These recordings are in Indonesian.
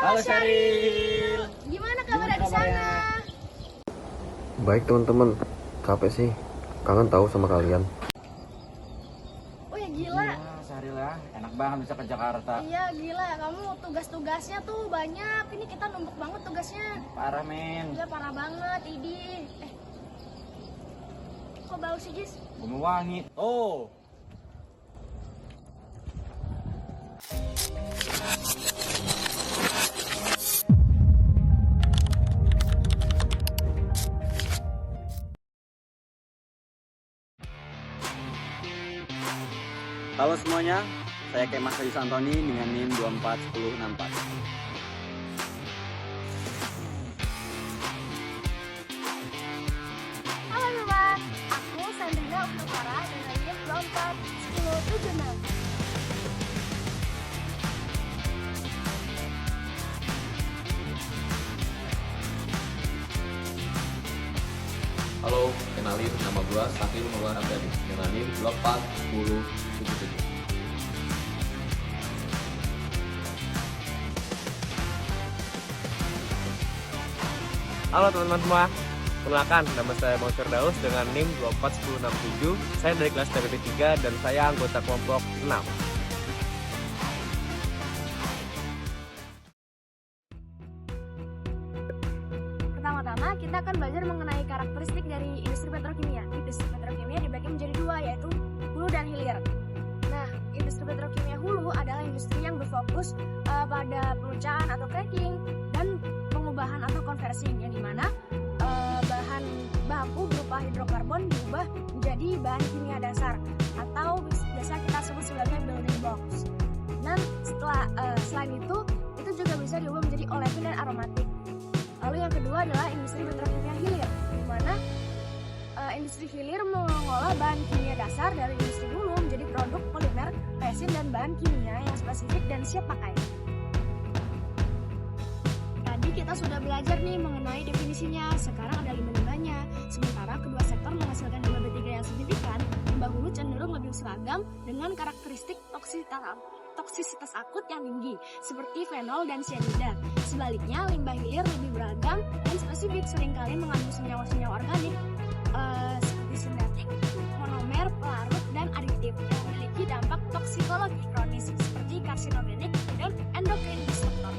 Halo Syaril. Gimana kabarnya di sana? Baik teman-teman, capek sih, kangen tahu sama kalian. Oh ya gila. Iya, Syaril ya, enak banget bisa ke Jakarta. Iya gila, kamu tugas-tugasnya tuh banyak. Ini kita numpuk banget tugasnya. Parah men. Iya parah banget, Idi. Kok bau sih Jis? Bumi wangi. Oh. Halo semuanya, saya Kemas Haji Santoni dengan NIM 241064. Halo teman, aku Sandrina Uktara dengan NIM 241076. Halo, kenalin nama gua Sakil Maulana Abdadi dengan NIM 841077. Halo teman-teman semua, perkenalkan nama saya Mansur Daus dengan NIM 24167. Saya dari kelas TPP 3 dan saya anggota kelompok 6. Pertama-tama kita akan belajar mengenai karakteristik dari industri petrokimia. Industri petrokimia dibagi menjadi dua, yaitu hulu dan hilir. Nah, industri petrokimia hulu adalah industri yang berfokus pada perusahaan atau cracking dan pengubahan atau konversi, yang dimana bahan baku berupa hidrokarbon diubah menjadi bahan kimia dasar atau biasa kita sebut sebagai building blocks. Dan selain itu juga bisa diubah menjadi olefin dan aromatik. Lalu yang kedua adalah industri petrokimia hilir, di mana industri hilir mengolah bahan kimia dasar dari industri hulu menjadi produk polimer, resin, dan bahan kimia yang spesifik dan siap pakai. Tadi kita sudah belajar nih mengenai definisinya, sekarang ada limbah-limbahnya. Sementara kedua sektor menghasilkan limbah B3 yang signifikan, limbah hulu cenderung lebih seragam dengan karakteristik toksisitas akut yang tinggi, seperti fenol dan cyanida. Sebaliknya, limbah hilir lebih beragam dan spesifik, seringkali mengandung senyawa-senyawa organik seperti sintetik, monomer, pelarut, dan aditif yang memiliki dampak toksikologi kronis seperti karsinogenik dan endokrin disruptor.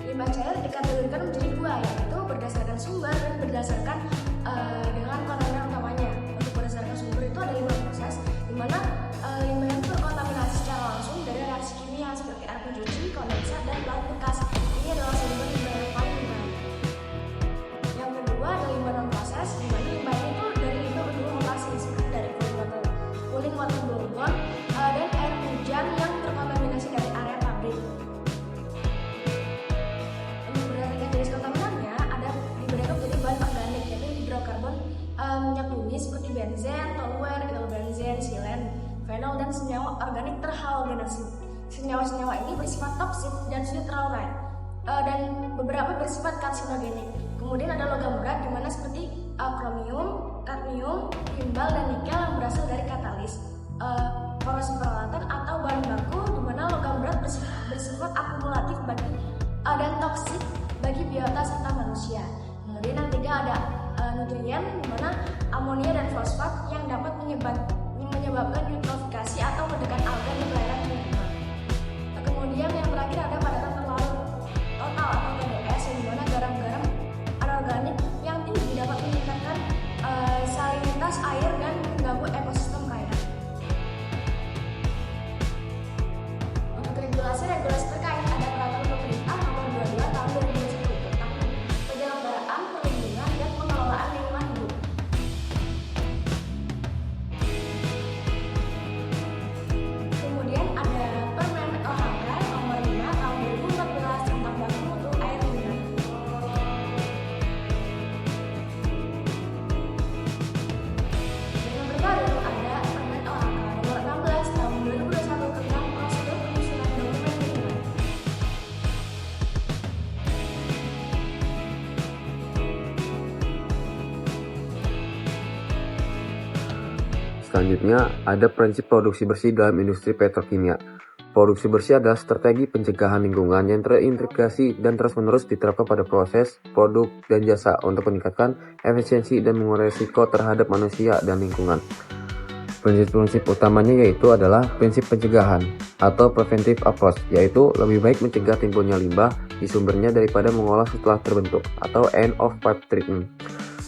Limbah cair dikategorikan menjadi dua, yaitu berdasarkan sumber dan berdasarkan dengan kontainer utamanya. Untuk berdasarkan sumber itu ada 5 proses, di mana limbah itu terkontaminasi secara langsung dari reaksi kimia seperti air pencuci, kondensat, dan bahan bekas. Ini adalah sumber limbah yang paling baik. Yang kedua ada limbah non proses, di mana limbahnya itu dari limbah berdua lokasi seperti dari cooling water blowon dan air hujan yang terkontaminasi dari area pabrik. Untuk beberapa jenis kontaminannya ada dibedakan menjadi bahan organik, yaitu hidrokarbon, minyak bumi seperti benzen, toluene, etylbenzen, silen, fenol, dan senyawa organik terhalogenasi. Senyawa-senyawa ini bersifat toksik dan sulit teraurai, dan beberapa bersifat karsinogenik. Kemudian ada logam berat di mana seperti kromium, kadmium, timbal, dan nikel yang berasal dari katalis, korosi peralatan atau bahan baku di mana logam berat bersifat akumulatif dan toksik bagi biota serta manusia. Kemudian yang ketiga ada nutrien, di mana amonia dan fosfat yang dapat menyebabkan eutrofikasi atau ledakan alga di perairan lingkungan. Kemudian yang terakhir ada padatan terlarut total atau TDS, yang dimana garam-garam anorganik yang tinggi dapat meningkatkan salinitas air dan mengganggu ekosistem perairan. Untuk regulasi terkait ada peraturan pemerintah nomor 22 tahun 2010 tentang penyelenggaraan, perlindungan, dan pengelolaan lingkungan hidup. Kemudian ada Permen OHK nomor 5 tahun 2020 Selanjutnya, ada prinsip produksi bersih dalam industri petrokimia. Produksi bersih adalah strategi pencegahan lingkungan yang terintegrasi dan terus-menerus diterapkan pada proses, produk, dan jasa untuk meningkatkan efisiensi dan mengurangi risiko terhadap manusia dan lingkungan. Prinsip-prinsip utamanya yaitu adalah prinsip pencegahan atau preventive approach, yaitu lebih baik mencegah timbulnya limbah di sumbernya daripada mengolah setelah terbentuk atau end of pipe treatment.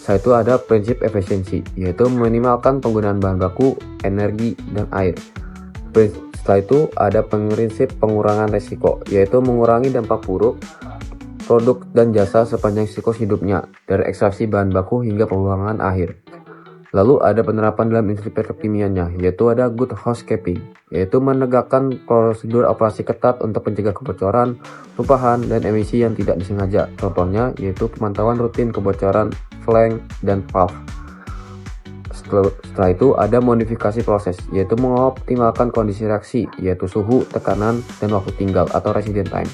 Setelah itu ada prinsip efisiensi, yaitu meminimalkan penggunaan bahan baku, energi, dan air. Setelah itu ada prinsip pengurangan risiko, yaitu mengurangi dampak buruk produk dan jasa sepanjang siklus hidupnya, dari ekstraksi bahan baku hingga pembuangan akhir. Lalu ada penerapan dalam industri petrokimianya, yaitu ada good housekeeping, yaitu menegakkan prosedur operasi ketat untuk mencegah kebocoran, tumpahan, dan emisi yang tidak disengaja. Contohnya yaitu pemantauan rutin kebocoran flank dan valve. Setelah itu ada modifikasi proses, yaitu mengoptimalkan kondisi reaksi, yaitu suhu, tekanan, dan waktu tinggal atau resident time,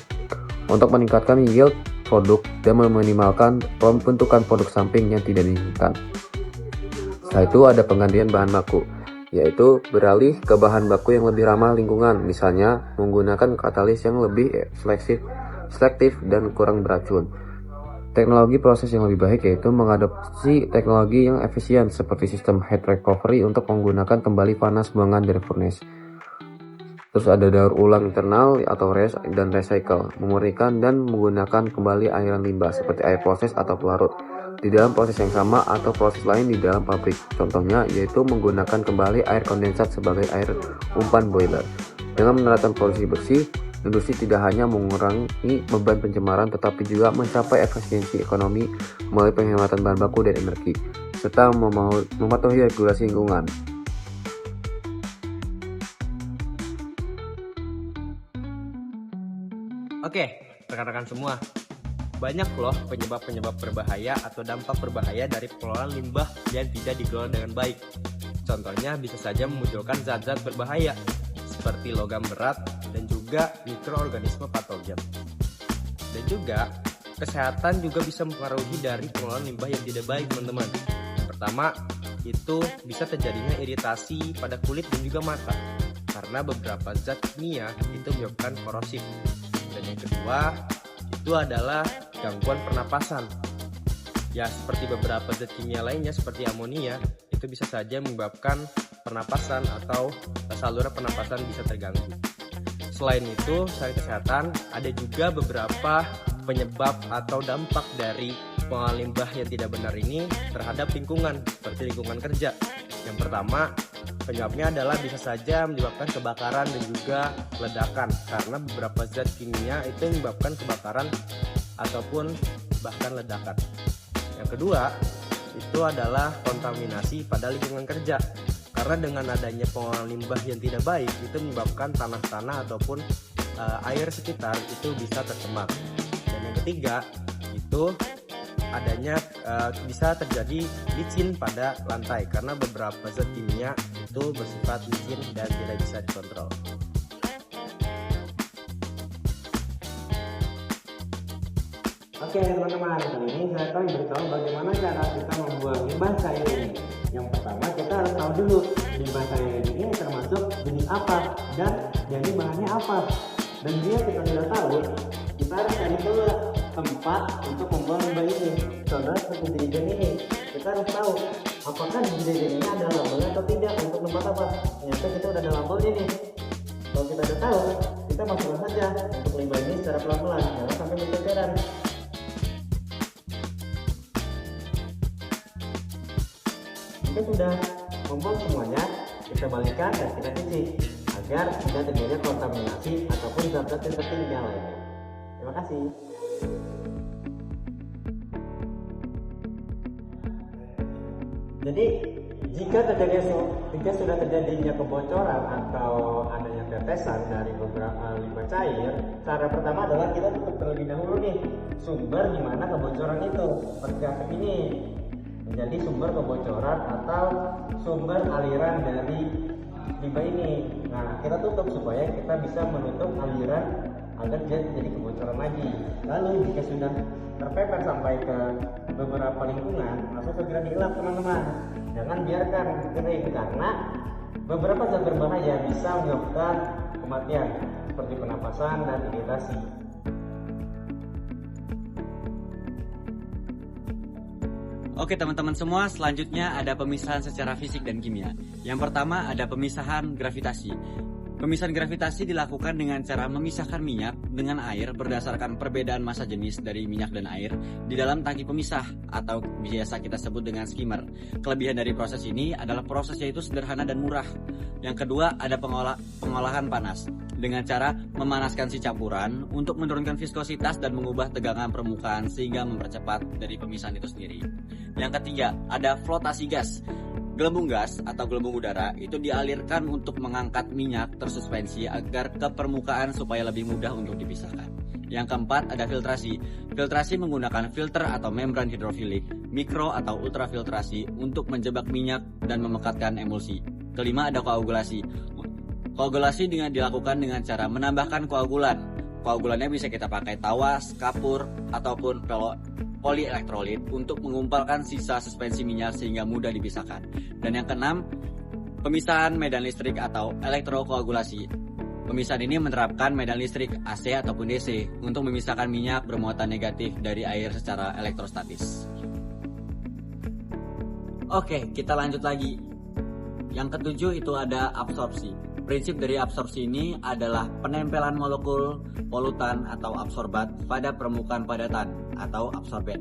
untuk meningkatkan yield produk dan meminimalkan pembentukan produk samping yang tidak diinginkan. Setelah itu ada penggantian bahan baku, yaitu beralih ke bahan baku yang lebih ramah lingkungan, misalnya menggunakan katalis yang lebih selektif dan kurang beracun. Teknologi proses yang lebih baik yaitu mengadopsi teknologi yang efisien seperti sistem heat recovery untuk menggunakan kembali panas buangan dari furnace. Terus ada daur ulang internal atau res dan recycle, memurnikan dan menggunakan kembali airan limbah seperti air proses atau pelarut di dalam proses yang sama atau proses lain di dalam pabrik. Contohnya yaitu menggunakan kembali air kondensat sebagai air umpan boiler. Dengan menerapkan produksi bersih, industri tidak hanya mengurangi beban pencemaran tetapi juga mencapai efisiensi ekonomi melalui penghematan bahan baku dan energi, serta mematuhi regulasi lingkungan. Oke, rekan-rekan semua, banyak loh penyebab-penyebab berbahaya atau dampak berbahaya dari pengelolaan limbah yang tidak dikelola dengan baik. Contohnya bisa saja memunculkan zat-zat berbahaya seperti logam berat dan juga mikroorganisme patogen. Dan juga kesehatan juga bisa mempengaruhi dari pengelolaan limbah yang tidak baik, teman-teman. Yang pertama, itu bisa terjadinya iritasi pada kulit dan juga mata karena beberapa zat kimia itu menyebabkan korosif. Dan yang kedua, itu adalah gangguan pernapasan. Ya, seperti beberapa zat kimia lainnya seperti amonia, itu bisa saja menyebabkan pernapasan atau saluran pernapasan bisa terganggu. Selain itu, selain kesehatan, ada juga beberapa penyebab atau dampak dari pengelolaan limbah yang tidak benar ini terhadap lingkungan, seperti lingkungan kerja. Yang pertama, penyebabnya adalah bisa saja menyebabkan kebakaran dan juga ledakan, karena beberapa zat kimia itu menyebabkan kebakaran ataupun bahkan ledakan. Yang kedua, itu adalah kontaminasi pada lingkungan kerja, karena dengan adanya pengolahan limbah yang tidak baik itu menyebabkan tanah-tanah ataupun air sekitar itu bisa tercemar. Dan yang ketiga, itu adanya bisa terjadi licin pada lantai karena beberapa zat kimia itu bersifat licin dan tidak bisa dikontrol. Oke teman-teman, kali ini saya akan beritahu bagaimana cara kita membuang limbah cair ini. Yang pertama, kita harus tahu dulu limbah cair ini termasuk jenis apa dan jadi bahannya apa. Dan jika kita sudah tahu, kita harus cari dulu tempat untuk membuang limbah ini. Contohnya seperti jerigen ini, kita harus tahu apakah di jerigen ini ada labelnya atau tidak untuk tempat apa. Ternyata kita udah ada labelnya nih. Kalau kita udah tahu, kita masukkan saja untuk limbah ini secara pelan-pelan, jangan sampai berceceran. Jika sudah membuang semuanya, kita balikkan dan kita cuci agar tidak terjadi kontaminasi ataupun zat-zat yang tertinggal lainnya. Terima kasih. Jadi jika sudah terjadinya kebocoran atau adanya tetesan dari beberapa limbah cair, cara pertama adalah kita tutup terlebih dahulu nih sumber di mana kebocoran itu, seperti asap ini menjadi sumber kebocoran atau sumber aliran dari limbah ini. Nah, kita tutup supaya kita bisa menutup aliran agar tidak terjadi kebocoran lagi. Lalu jika sudah terpepet sampai ke beberapa lingkungan, maka segera dielap teman-teman. Jangan biarkan kering karena beberapa zat berbahaya bisa menyebabkan kematian seperti pernapasan dan iritasi. Oke teman-teman semua, selanjutnya ada pemisahan secara fisik dan kimia. Yang pertama ada pemisahan gravitasi. Pemisahan gravitasi dilakukan dengan cara memisahkan minyak dengan air berdasarkan perbedaan massa jenis dari minyak dan air di dalam tangki pemisah atau biasa kita sebut dengan skimmer. Kelebihan dari proses ini adalah prosesnya itu sederhana dan murah. Yang kedua ada pengolahan panas dengan cara memanaskan si campuran untuk menurunkan viskositas dan mengubah tegangan permukaan sehingga mempercepat dari pemisahan itu sendiri. Yang ketiga ada flotasi gas. Gelembung gas atau gelembung udara itu dialirkan untuk mengangkat minyak tersuspensi agar ke permukaan supaya lebih mudah untuk dipisahkan. Yang keempat ada filtrasi. Filtrasi menggunakan filter atau membran hidrofilik, mikro atau ultrafiltrasi untuk menjebak minyak dan memekatkan emulsi. Kelima ada koagulasi. Koagulasi dilakukan dengan cara menambahkan koagulan. Koagulannya bisa kita pakai tawas, kapur, ataupun polielektrolit untuk mengumpulkan sisa suspensi minyak sehingga mudah dipisahkan. Dan yang keenam, pemisahan medan listrik atau elektrokoagulasi. Pemisahan ini menerapkan medan listrik AC ataupun DC untuk memisahkan minyak bermuatan negatif dari air secara elektrostatis. Oke, kita lanjut lagi. Yang ketujuh itu ada absorpsi. Prinsip dari absorpsi ini adalah penempelan molekul polutan atau absorbat pada permukaan padatan atau absorben.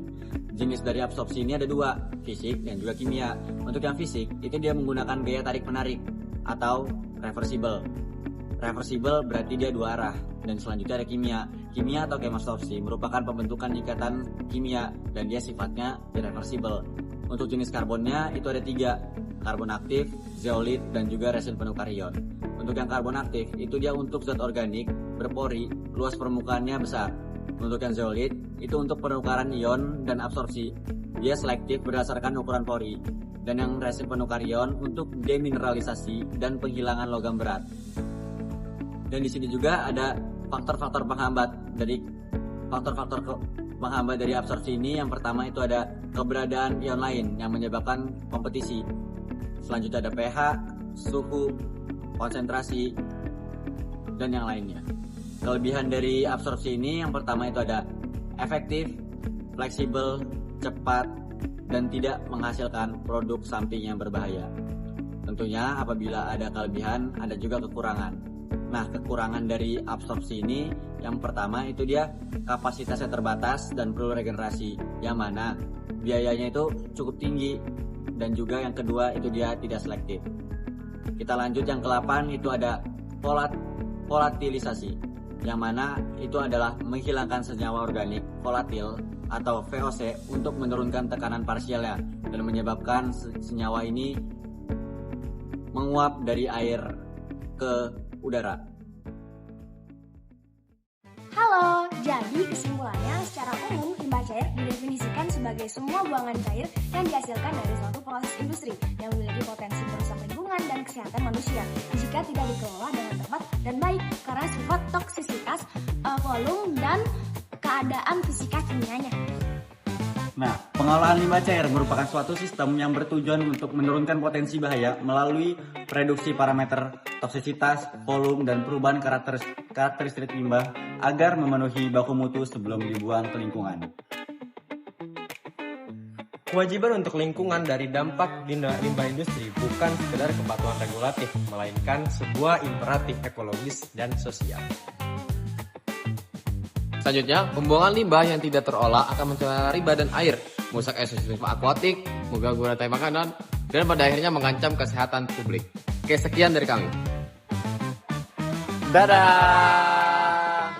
Jenis dari absorpsi ini ada dua, fisik dan juga kimia. Untuk yang fisik, itu dia menggunakan gaya tarik-menarik atau reversible. Reversible berarti dia dua arah. Dan selanjutnya ada kimia. Kimia atau kemabsorpsi merupakan pembentukan ikatan kimia dan dia sifatnya irreversible. Untuk jenis karbonnya itu ada tiga, karbon aktif, zeolit, dan juga resin penukar ion. Untuk yang karbon aktif, itu dia untuk zat organik, berpori, luas permukaannya besar. Untuk yang zeolit, itu untuk penukaran ion dan absorpsi. Dia selektif berdasarkan ukuran pori. Dan yang resin penukar ion untuk demineralisasi dan penghilangan logam berat. Dan di sini juga ada faktor-faktor penghambat dari penghambat dari absorpsi ini. Yang pertama itu ada keberadaan ion lain yang menyebabkan kompetisi. Selanjutnya ada pH, suhu, konsentrasi, dan yang lainnya. Kelebihan dari absorpsi ini yang pertama itu ada efektif, fleksibel, cepat, dan tidak menghasilkan produk samping yang berbahaya. Tentunya apabila ada kelebihan, ada juga kekurangan. Nah, kekurangan dari absorpsi ini yang pertama itu dia kapasitasnya terbatas dan perlu regenerasi, yang mana biayanya itu cukup tinggi, dan juga yang kedua itu dia tidak selektif. Kita lanjut yang ke-8 itu ada volatilisasi, yang mana itu adalah menghilangkan senyawa organik volatil atau VOC untuk menurunkan tekanan parsialnya dan menyebabkan senyawa ini menguap dari air ke udara. Halo, jadi kesimpulannya secara umum limbah cair didefinisikan sebagai semua buangan cair yang dihasilkan dari suatu proses industri yang memiliki potensi merusak lingkungan dan kesehatan manusia jika tidak dikelola dengan tepat dan baik karena sifat toksisitas, volume, dan keadaan fisika kimianya. Nah, pengolahan limbah cair merupakan suatu sistem yang bertujuan untuk menurunkan potensi bahaya melalui reduksi parameter toksisitas, volume, dan perubahan karakteristik limbah agar memenuhi baku mutu sebelum dibuang ke lingkungan. Kewajiban untuk lingkungan dari dampak limbah industri bukan sekedar kepatuhan regulatif, melainkan sebuah imperatif ekologis dan sosial. Selanjutnya, pembuangan limbah yang tidak terolah akan mencemari badan air, merusak ekosistem akuatik, mengganggu rantai makanan, dan pada akhirnya mengancam kesehatan publik. Oke, sekian dari kami. Dadah!